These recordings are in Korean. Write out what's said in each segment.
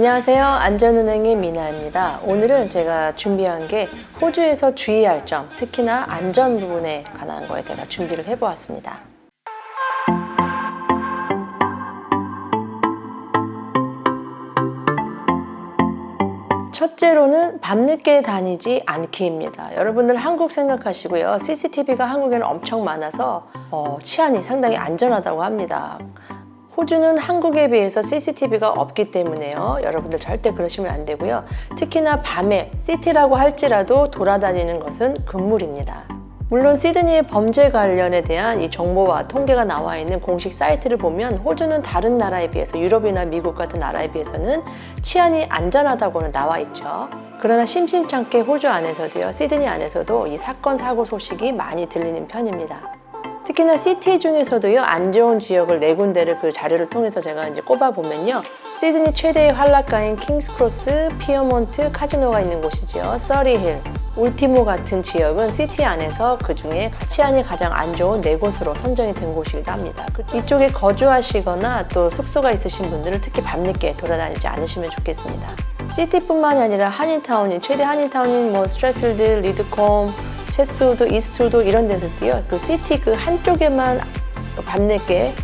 안녕하세요. 안전은행의 미나입니다. 오늘은 제가 준비한 게 호주에서 주의할 점, 특히나 안전 부분에 관한 거에 제가 준비를 해보았습니다. 첫째로는 밤늦게 다니지 않기입니다. 여러분들 한국 생각하시고요. CCTV가 한국에는 엄청 많아서 치안이 상당히 안전하다고 합니다. 호주는 한국에 비해서 CCTV가 없기 때문에요. 여러분들 절대 그러시면 안 되고요. 특히나 밤에 시티라고 할지라도 돌아다니는 것은 금물입니다. 물론 시드니의 범죄 관련에 대한 이 정보와 통계가 나와 있는 공식 사이트를 보면 호주는 다른 나라에 비해서 유럽이나 미국 같은 나라에 비해서는 치안이 안전하다고는 나와 있죠. 그러나 심심찮게 호주 안에서도요, 시드니 안에서도 이 사건 사고 소식이 많이 들리는 편입니다. 특히나 시티 중에서도요, 안 좋은 지역을 4군데를 그 자료를 통해서 제가 이제 꼽아보면요, 시드니 최대의 활락가인 킹스크로스, 피어몬트, 카지노가 있는 곳이죠. 서리힐, 울티모 같은 지역은 시티 안에서 그 중에 치안이 가장 안 좋은 4곳으로 선정이 된 곳이기도 합니다. 이쪽에 거주하시거나 또 숙소가 있으신 분들은 특히 밤늦게 돌아다니지 않으시면 좋겠습니다. 시티뿐만이 아니라 한인타운인, 최대 한인타운인 스트래필드, 리드콤, 체스우드, 이스트우드 이런 데서도요, 그 시티 그 한쪽에만 밤늦게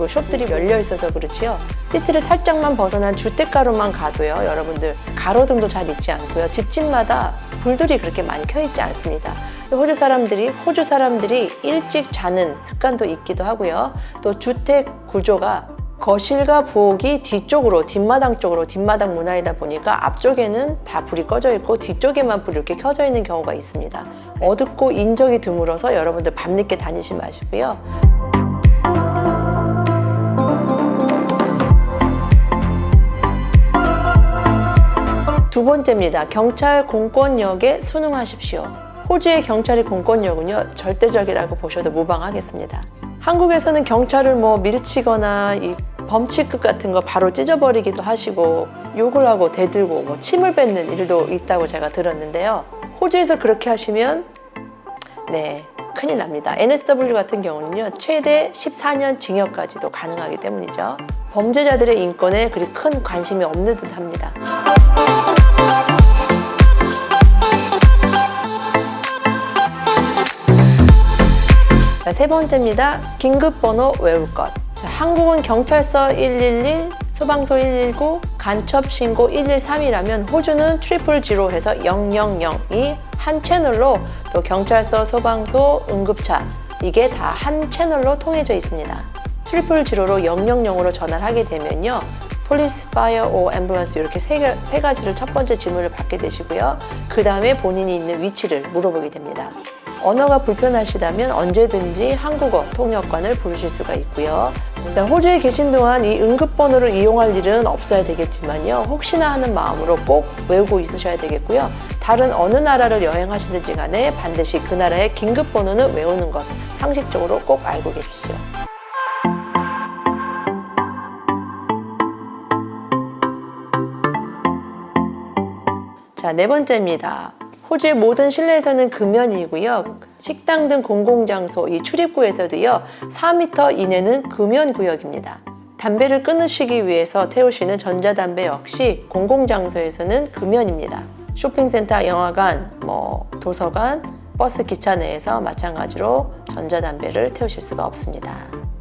숍들이 열려 있어서 그렇지요. 시티를 살짝만 벗어난 주택가로만 가도요, 여러분들 가로등도 잘 있지 않고요, 집집마다 불들이 그렇게 많이 켜 있지 않습니다. 호주 사람들이 일찍 자는 습관도 있기도 하고요. 또 주택 구조가 거실과 부엌이 뒤쪽으로, 뒷마당 쪽으로, 뒷마당 문화이다 보니까 앞쪽에는 다 불이 꺼져 있고 뒤쪽에만 불이 이렇게 켜져 있는 경우가 있습니다. 어둡고 인적이 드물어서 여러분들 밤늦게 다니지 마시고요. 두 번째입니다. 경찰 공권력에 순응하십시오. 호주의 경찰의 공권력은요, 절대적이라고 보셔도 무방하겠습니다. 한국에서는 경찰을 밀치거나 이 범칙극 같은 거 바로 찢어버리기도 하시고 욕을 하고 대들고 침을 뱉는 일도 있다고 제가 들었는데요. 호주에서 그렇게 하시면 큰일 납니다. NSW 같은 경우는요, 최대 14년 징역까지도 가능하기 때문이죠. 범죄자들의 인권에 그리 큰 관심이 없는 듯 합니다. 자, 세 번째입니다. 긴급번호 외울 것. 자, 한국은 경찰서 111, 소방서 119, 간첩신고 113이라면 호주는 000 해서 000이 한 채널로, 또 경찰서, 소방서, 응급차 이게 다 한 채널로 통해져 있습니다. 000로 000으로 전화를 하게 되면요, 폴리스, 파이어, 오 앰뷸런스 이렇게 세 가지를 첫 번째 질문을 받게 되시고요. 그 다음에 본인이 있는 위치를 물어보게 됩니다. 언어가 불편하시다면 언제든지 한국어 통역관을 부르실 수가 있고요. 자, 호주에 계신 동안 이 응급번호를 이용할 일은 없어야 되겠지만요, 혹시나 하는 마음으로 꼭 외우고 있으셔야 되겠고요. 다른 어느 나라를 여행하시든지 간에 반드시 그 나라의 긴급번호는 외우는 것, 상식적으로 꼭 알고 계십시오. 자, 네 번째입니다. 호주의 모든 실내에서는 금연이고요. 식당 등 공공장소, 이 출입구에서도요, 4m 이내는 금연구역입니다. 담배를 끊으시기 위해서 태우시는 전자담배 역시 공공장소에서는 금연입니다. 쇼핑센터, 영화관, 도서관, 버스, 기차 내에서 마찬가지로 전자담배를 태우실 수가 없습니다.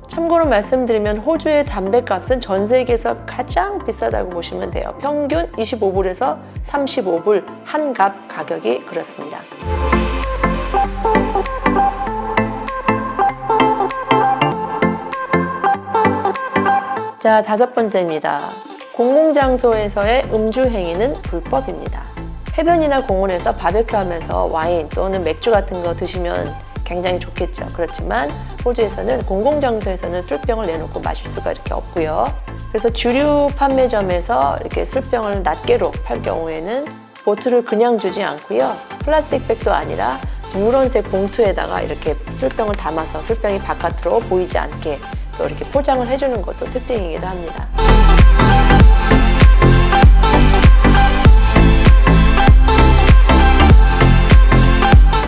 참고로 말씀드리면 호주의 담배값은 전 세계에서 가장 비싸다고 보시면 돼요. 평균 25불에서 35불 한 갑 가격이 그렇습니다. 자, 다섯 번째입니다. 공공장소에서의 음주 행위는 불법입니다. 해변이나 공원에서 바베큐 하면서 와인 또는 맥주 같은 거 드시면 굉장히 좋겠죠. 그렇지만 호주에서는 공공장소에서는 술병을 내놓고 마실 수가 이렇게 없고요. 그래서 주류 판매점에서 이렇게 술병을 낱개로 팔 경우에는 보트를 그냥 주지 않고요, 플라스틱 백도 아니라 누런색 봉투에다가 이렇게 술병을 담아서 술병이 바깥으로 보이지 않게 또 이렇게 포장을 해주는 것도 특징이기도 합니다.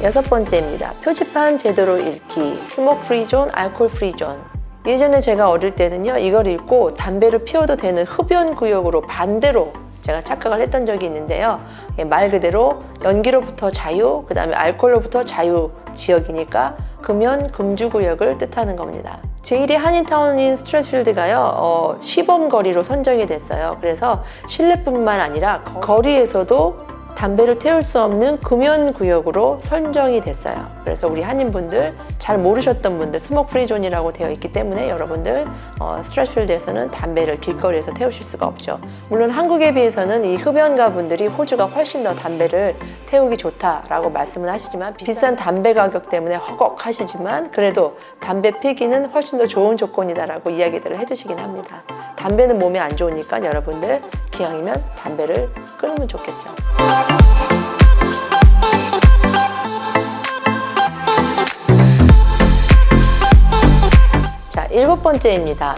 여섯 번째입니다. 표지판 제대로 읽기, 스모크 프리 존, 알코올 프리 존. 예전에 제가 어릴 때는요, 이걸 읽고 담배를 피워도 되는 흡연 구역으로 반대로 제가 착각을 했던 적이 있는데요. 말 그대로 연기로부터 자유, 그 다음에 알코올로부터 자유 지역이니까 금연 금주 구역을 뜻하는 겁니다. 제1의 한인타운인 스트래스필드가요, 시범거리로 선정이 됐어요. 그래서 실내뿐만 아니라 거리에서도 담배를 태울 수 없는 금연 구역으로 선정이 됐어요. 그래서 우리 한인분들, 잘 모르셨던 분들, 스모크 프리 존이라고 되어 있기 때문에 여러분들 스트래스필드에서는 담배를 길거리에서 태우실 수가 없죠. 물론 한국에 비해서는 이 흡연가 분들이 호주가 훨씬 더 담배를 태우기 좋다라고 말씀을 하시지만, 비싼 담배 가격 때문에 허걱하시지만 그래도 담배 피기는 훨씬 더 좋은 조건이다라고 이야기들을 해주시긴 합니다. 담배는 몸에 안 좋으니까 여러분들 기왕이면 담배를 끊으면 좋겠죠. 자, 7번째입니다.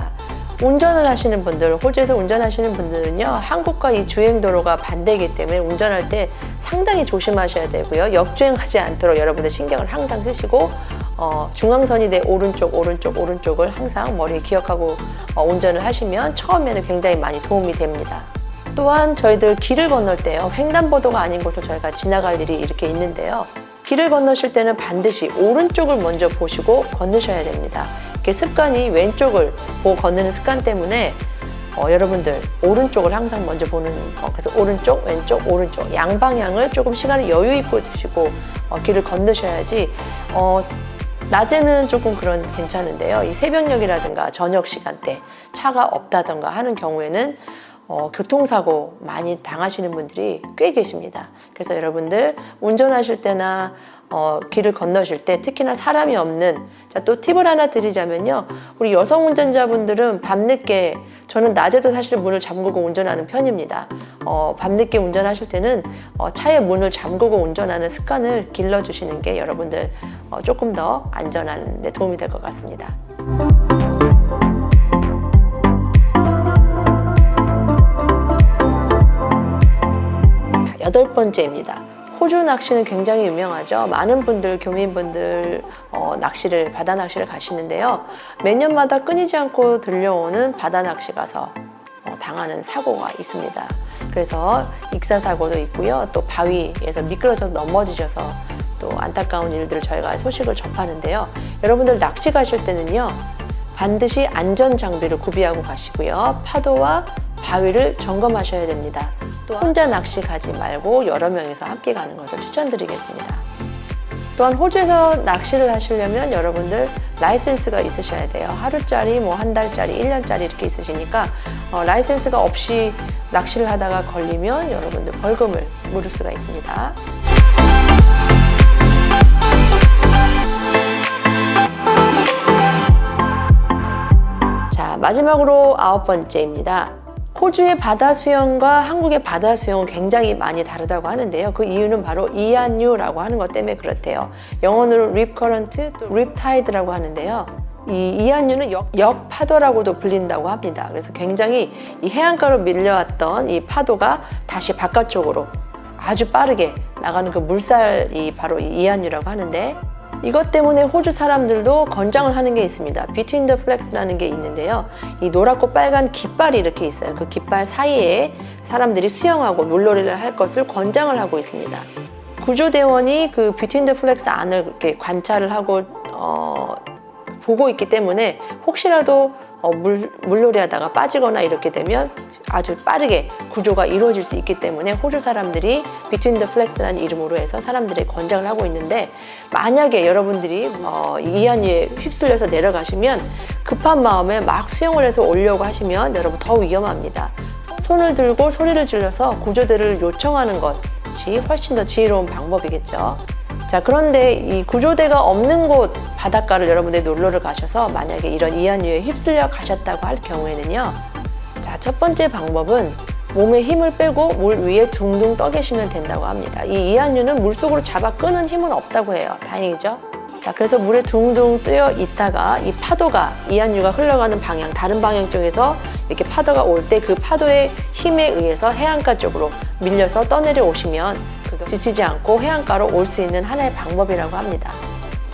운전을 하시는 분들, 호주에서 운전하시는 분들은요, 한국과 이 주행도로가 반대이기 때문에 운전할 때 상당히 조심하셔야 되고요. 역주행하지 않도록 여러분들 신경을 항상 쓰시고, 중앙선이 내 오른쪽을 항상 머리에 기억하고 운전을 하시면 처음에는 굉장히 많이 도움이 됩니다. 또한 저희들 길을 건널 때요, 횡단보도가 아닌 곳을 저희가 지나갈 일이 이렇게 있는데요, 길을 건너실 때는 반드시 오른쪽을 먼저 보시고 건너셔야 됩니다. 이렇게 습관이 왼쪽을 보고 건너는 습관 때문에 여러분들 오른쪽을 항상 먼저 보는 그래서 오른쪽, 왼쪽, 오른쪽 양방향을 조금 시간을 여유 있고 두시고 길을 건너셔야지. 낮에는 조금 괜찮은데요, 이 새벽녘이라든가 저녁 시간대 차가 없다던가 하는 경우에는 교통사고 많이 당하시는 분들이 꽤 계십니다. 그래서 여러분들 운전하실 때나 길을 건너실 때 특히나 사람이 없는, 자, 또 팁을 하나 드리자면요, 우리 여성 운전자분들은 밤늦게, 저는 낮에도 사실 문을 잠그고 운전하는 편입니다. 밤늦게 운전하실 때는 차의 문을 잠그고 운전하는 습관을 길러주시는 게 여러분들 조금 더 안전한 데 도움이 될 것 같습니다. 8번째입니다. 호주 낚시는 굉장히 유명하죠. 많은 분들, 교민분들 바다 낚시를 가시는데요, 매년마다 끊이지 않고 들려오는 바다 낚시 가서 당하는 사고가 있습니다. 그래서 익사사고도 있고요, 또 바위에서 미끄러져서 넘어지셔서 또 안타까운 일들을 저희가 소식을 접하는데요, 여러분들 낚시 가실 때는요, 반드시 안전장비를 구비하고 가시고요, 파도와 바위를 점검하셔야 됩니다. 또 혼자 낚시 가지 말고 여러 명이서 함께 가는 것을 추천드리겠습니다. 또한 호주에서 낚시를 하시려면 여러분들 라이센스가 있으셔야 돼요. 하루짜리, 한 달짜리, 1년짜리 이렇게 있으시니까 라이센스가 없이 낚시를 하다가 걸리면 여러분들 벌금을 물을 수가 있습니다. 자, 마지막으로 9번째입니다. 호주의 바다 수영과 한국의 바다 수영은 굉장히 많이 다르다고 하는데요, 그 이유는 바로 이안유라고 하는 것 때문에 그렇대요. 영어로 립 커런트, 또 립 타이드라고 하는데요, 이 이안유는 역파도라고도 불린다고 합니다. 그래서 굉장히 이 해안가로 밀려왔던 이 파도가 다시 바깥쪽으로 아주 빠르게 나가는 그 물살이 바로 이 이안유라고 하는데, 이것 때문에 호주 사람들도 권장을 하는 게 있습니다. Between the Flags라는 게 있는데요, 이 노랗고 빨간 깃발이 이렇게 있어요. 그 깃발 사이에 사람들이 수영하고 물놀이를 할 것을 권장을 하고 있습니다. 구조대원이 그 Between the Flags 안을 이렇게 관찰을 하고 보고 있기 때문에 혹시라도 물놀이 하다가 빠지거나 이렇게 되면 아주 빠르게 구조가 이루어질 수 있기 때문에 호주 사람들이 Between the Flags라는 이름으로 해서 사람들이 권장을 하고 있는데, 만약에 여러분들이 이안유에 휩쓸려서 내려가시면 급한 마음에 막 수영을 해서 오려고 하시면 여러분 더 위험합니다. 손을 들고 소리를 질러서 구조대를 요청하는 것이 훨씬 더 지혜로운 방법이겠죠. 자, 그런데 이 구조대가 없는 곳 바닷가를 여러분들이 놀러를 가셔서 만약에 이런 이안유에 휩쓸려 가셨다고 할 경우에는요, 자, 첫 번째 방법은 몸에 힘을 빼고 물 위에 둥둥 떠 계시면 된다고 합니다. 이 이안유는 물속으로 잡아 끄는 힘은 없다고 해요. 다행이죠? 자, 그래서 물에 둥둥 뜨여 있다가 이 파도가, 이안유가 흘러가는 방향, 다른 방향 쪽에서 이렇게 파도가 올 때 그 파도의 힘에 의해서 해안가 쪽으로 밀려서 떠내려 오시면 지치지 않고 해안가로 올 수 있는 하나의 방법이라고 합니다.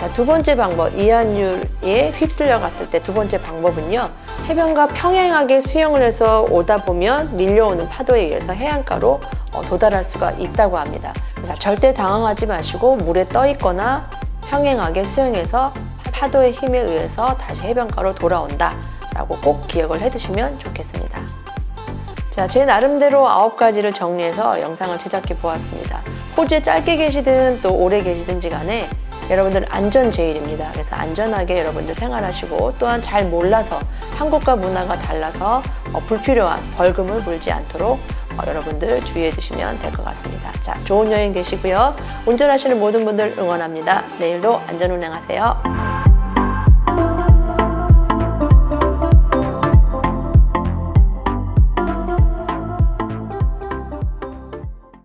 자, 두 번째 방법, 이안율에 휩쓸려 갔을 때 두 번째 방법은요. 해변과 평행하게 수영을 해서 오다 보면 밀려오는 파도에 의해서 해안가로 도달할 수가 있다고 합니다. 자, 절대 당황하지 마시고 물에 떠 있거나 평행하게 수영해서 파도의 힘에 의해서 다시 해변가로 돌아온다 라고 꼭 기억을 해 두시면 좋겠습니다. 자, 제 나름대로 9가지를 정리해서 영상을 제작해 보았습니다. 호주에 짧게 계시든 또 오래 계시든지 간에 여러분들 안전 제일입니다. 그래서 안전하게 여러분들 생활하시고 또한 잘 몰라서 한국과 문화가 달라서 불필요한 벌금을 물지 않도록 여러분들 주의해 주시면 될 것 같습니다. 자, 좋은 여행 되시고요. 운전하시는 모든 분들 응원합니다. 내일도 안전운행하세요.